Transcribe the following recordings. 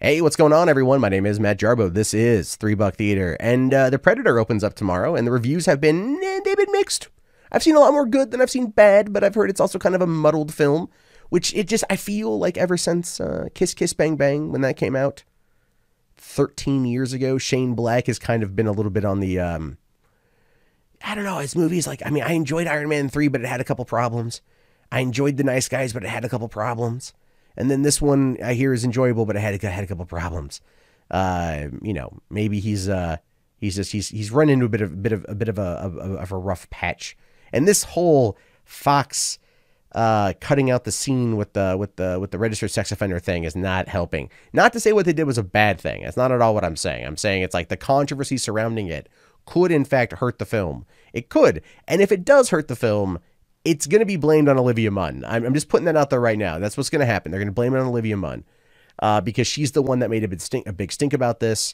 Hey, what's going on, everyone? My name is Matt Jarbo. This is $3 Theater, and The Predator opens up tomorrow, and the reviews have been, they've been mixed. I've seen a lot more good than I've seen bad, but I've heard it's also kind of a muddled film, which I feel like ever since Kiss Kiss Bang Bang, when that came out 13 years ago, Shane Black has kind of been a little bit on the, I don't know, his movies, I enjoyed Iron Man 3, but it had a couple problems. I enjoyed The Nice Guys, but it had a couple problems. And then this one I hear is enjoyable, but it had a couple problems. Maybe he's run into a bit of a rough patch. And this whole Fox cutting out the scene with the registered sex offender thing is not helping. Not to say what they did was a bad thing. That's not at all what I'm saying. I'm saying it's like the controversy surrounding it could in fact hurt the film. It could, and if it does hurt the film, it's going to be blamed on Olivia Munn. I'm just putting that out there right now. That's what's going to happen. They're going to blame it on Olivia Munn because she's the one that made a big stink about this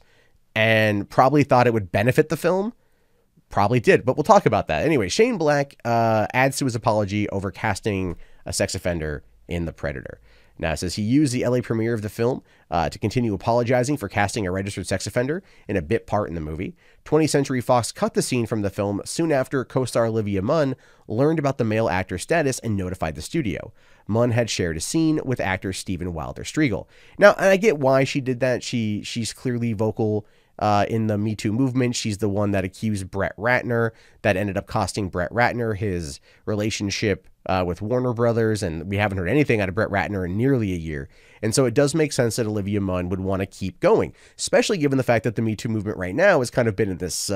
and probably thought it would benefit the film. Probably did, but we'll talk about that. Anyway, Shane Black adds to his apology over casting a sex offender in The Predator. Now, it says he used the LA premiere of the film to continue apologizing for casting a registered sex offender in a bit part in the movie. 20th Century Fox cut the scene from the film soon after co-star Olivia Munn learned about the male actor's status and notified the studio. Munn had shared a scene with actor Steven Wilder Striegel. Now, and I get why she did that. She's clearly vocal in the Me Too movement. She's the one that accused Brett Ratner, that ended up costing Brett Ratner his relationship with Warner Brothers, and we haven't heard anything out of Brett Ratner in nearly a year. And so it does make sense that Olivia Munn would want to keep going, especially given the fact that the Me Too movement right now has kind of been in this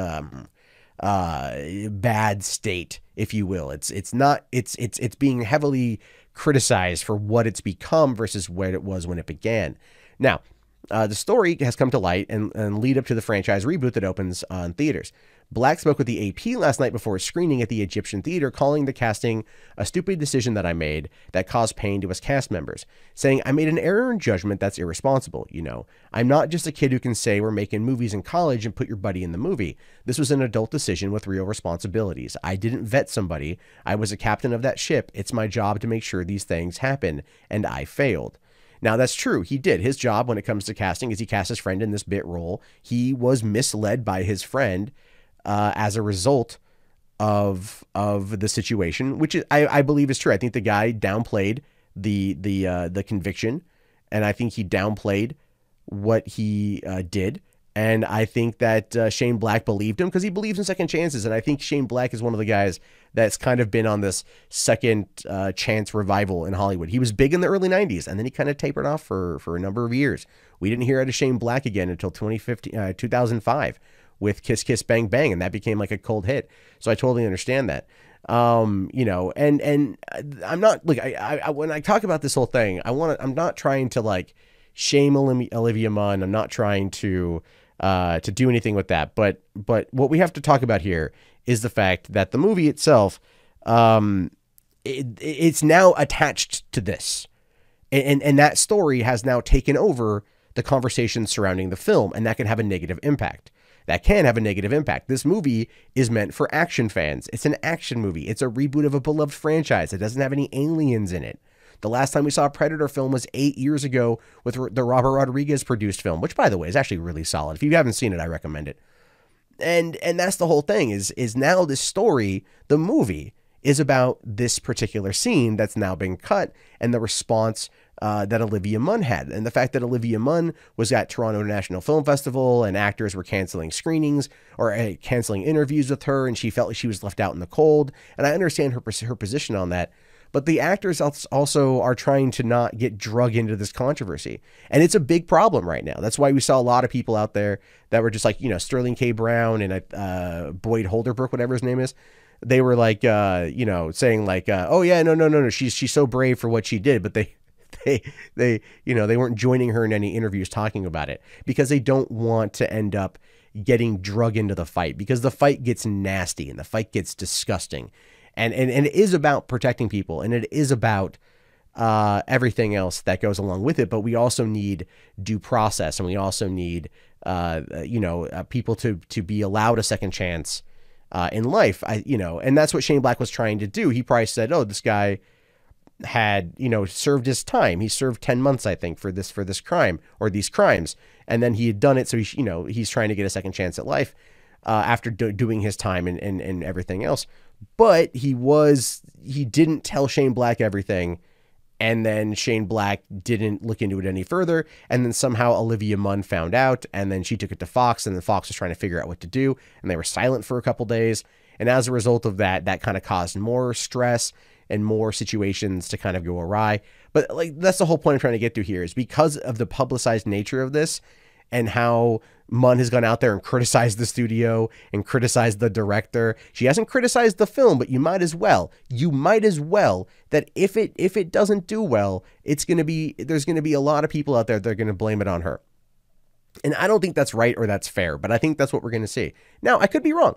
bad state, if you will. It's being heavily criticized for what it's become versus what it was when it began. Now, the story has come to light and lead up to the franchise reboot that opens on theaters. Black spoke with the AP last night before a screening at the Egyptian Theater, calling the casting a stupid decision that I made that caused pain to his cast members, saying, I made an error in judgment that's irresponsible. I'm not just a kid who can say we're making movies in college and put your buddy in the movie. This was an adult decision with real responsibilities. I didn't vet somebody. I was a captain of that ship. It's my job to make sure these things happen, and I failed. Now, that's true. He did. His job when it comes to casting is he cast his friend in this bit role. He was misled by his friend as a result of the situation, which I believe is true. I think the guy downplayed the conviction, and I think he downplayed what he did. And I think that Shane Black believed him because he believes in second chances. And I think Shane Black is one of the guys that's kind of been on this second chance revival in Hollywood. He was big in the early 90s, and then he kind of tapered off for a number of years. We didn't hear out of Shane Black again until 2005 with Kiss Kiss Bang Bang, and that became like a cold hit. So I totally understand that. And I'm not, look, I when I talk about this whole thing, I'm not trying to shame Olivia Munn. I'm not trying to do anything with that. But what we have to talk about here is the fact that the movie itself, it's now attached to this. And that story has now taken over the conversation surrounding the film, and that can have a negative impact. This movie is meant for action fans. It's an action movie. It's a reboot of a beloved franchise. It doesn't have any aliens in it. The last time we saw a Predator film was 8 years ago with the Robert Rodriguez produced film, which, by the way, is actually really solid. If you haven't seen it, I recommend it. And that's the whole thing is now this story, the movie, is about this particular scene that's now been cut and the response that Olivia Munn had. And the fact that Olivia Munn was at Toronto International Film Festival and actors were canceling screenings or canceling interviews with her, and she felt like she was left out in the cold. And I understand her position on that. But the actors also are trying to not get drug into this controversy. And it's a big problem right now. That's why we saw a lot of people out there that were just like, Sterling K. Brown and Boyd Holderbrook, whatever his name is. They were like, saying like, oh yeah, no. She's so brave for what she did. But they weren't joining her in any interviews talking about it because they don't want to end up getting drug into the fight, because the fight gets nasty and the fight gets disgusting. And it is about protecting people, and it is about everything else that goes along with it. But we also need due process, and we also need people to be allowed a second chance in life. And that's what Shane Black was trying to do. He probably said, "Oh, this guy had, you know, served his time. He served 10 months, I think, for this crime or these crimes. And then he had done it. So he, you know, he's trying to get a second chance at life after doing his time and everything else. But he didn't tell Shane Black everything. And then Shane Black didn't look into it any further. And then somehow Olivia Munn found out, and then she took it to Fox, and then Fox was trying to figure out what to do. And they were silent for a couple days. And as a result of that, that kind of caused more stress and more situations to kind of go awry. But like, that's the whole point I'm trying to get to here, is because of the publicized nature of this and how Munn has gone out there and criticized the studio and criticized the director. She hasn't criticized the film, but you might as well that if it doesn't do well, there's going to be a lot of people out there that are going to blame it on her. And I don't think that's right or that's fair, but I think that's what we're going to see. Now, I could be wrong,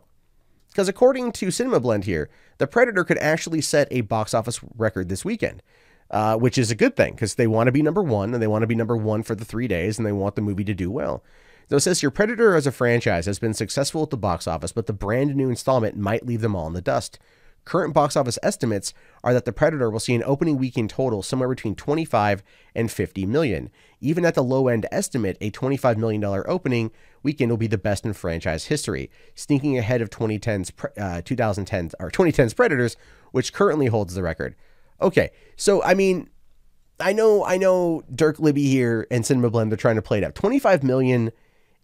because according to Cinema Blend here, The Predator could actually set a box office record this weekend, which is a good thing, because they want to be number one, and they want to be number one for the 3 days, and they want the movie to do well. So it says here, Predator as a franchise has been successful at the box office, but the brand new installment might leave them all in the dust. Current box office estimates are that The Predator will see an opening weekend total somewhere between 25 and 50 million. Even at the low end estimate, a $25 million opening weekend will be the best in franchise history, sneaking ahead of 2010's Predators, which currently holds the record. Okay, so I mean, I know Dirk Libby here and Cinema Blend are trying to play it up. 25 million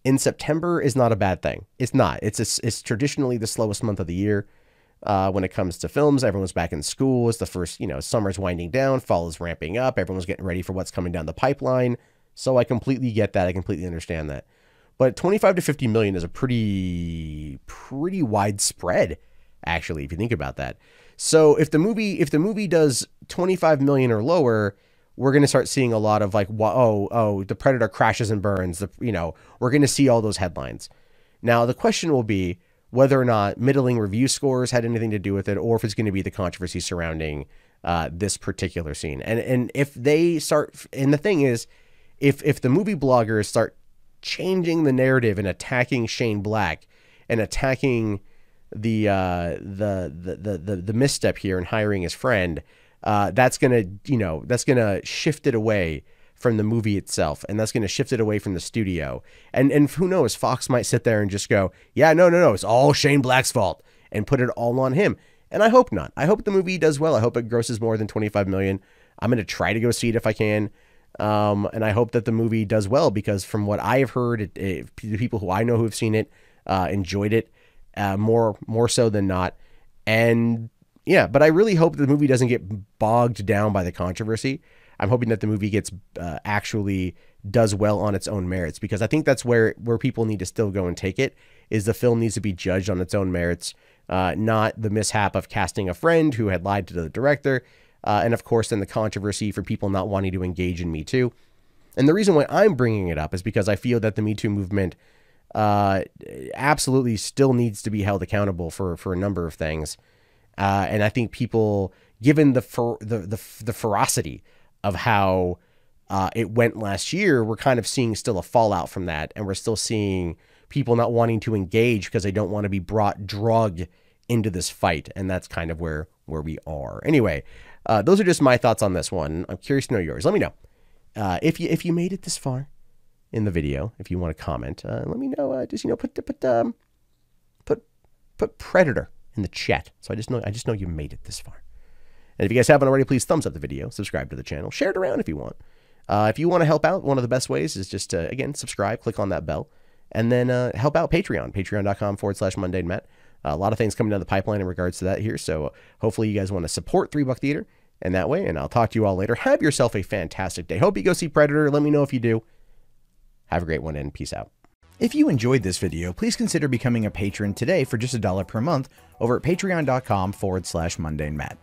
in September is not a bad thing. It's not. It's traditionally the slowest month of the year when it comes to films. Everyone's back in school. It's the first, you know, summer's winding down, fall is ramping up. Everyone's getting ready for what's coming down the pipeline. So I completely get that. I completely understand that. But 25 to 50 million is a pretty widespread, actually, if you think about that. So if the movie does 25 million or lower, we're going to start seeing a lot of like, the Predator crashes and burns. We're going to see all those headlines. Now, the question will be whether or not middling review scores had anything to do with it, or if it's going to be the controversy surrounding this particular scene. And if they start, and the thing is, if the movie bloggers start changing the narrative and attacking Shane Black and attacking the misstep here in hiring his friend, that's gonna shift it away from the movie itself, and that's gonna shift it away from the studio. And who knows, Fox might sit there and just go, yeah, no, it's all Shane Black's fault, and put it all on him. And I hope not. I hope the movie does well. I hope it grosses more than 25 million. I'm gonna try to go see it if I can. And I hope that the movie does well, because from what I have heard, the people who I know who have seen it enjoyed it more so than not. And yeah, but I really hope the movie doesn't get bogged down by the controversy. I'm hoping that the movie gets actually does well on its own merits, because I think that's where people need to still go and take it, is the film needs to be judged on its own merits, not the mishap of casting a friend who had lied to the director. And of course, then the controversy for people not wanting to engage in Me Too. And the reason why I'm bringing it up is because I feel that the Me Too movement absolutely still needs to be held accountable for a number of things. And I think people, given the ferocity of how it went last year, we're kind of seeing still a fallout from that. And we're still seeing people not wanting to engage because they don't want to be drug into this fight. And that's kind of where we are. Anyway, those are just my thoughts on this one. I'm curious to know yours. Let me know if you made it this far in the video. If you want to comment, let me know. Just put Predator in the chat, so I just know you made it this far. And if you guys haven't already, please thumbs up the video, subscribe to the channel, share it around if you want. If you want to help out, one of the best ways is just to, again, subscribe, click on that bell, and then help out Patreon, patreon.com/mundanemat. A lot of things coming down the pipeline in regards to that here. So hopefully you guys want to support 3 Buck Theater in that way. And I'll talk to you all later. Have yourself a fantastic day. Hope you go see Predator. Let me know if you do. Have a great one, and peace out. If you enjoyed this video, please consider becoming a patron today for just $1 per month over at patreon.com/mundanemat.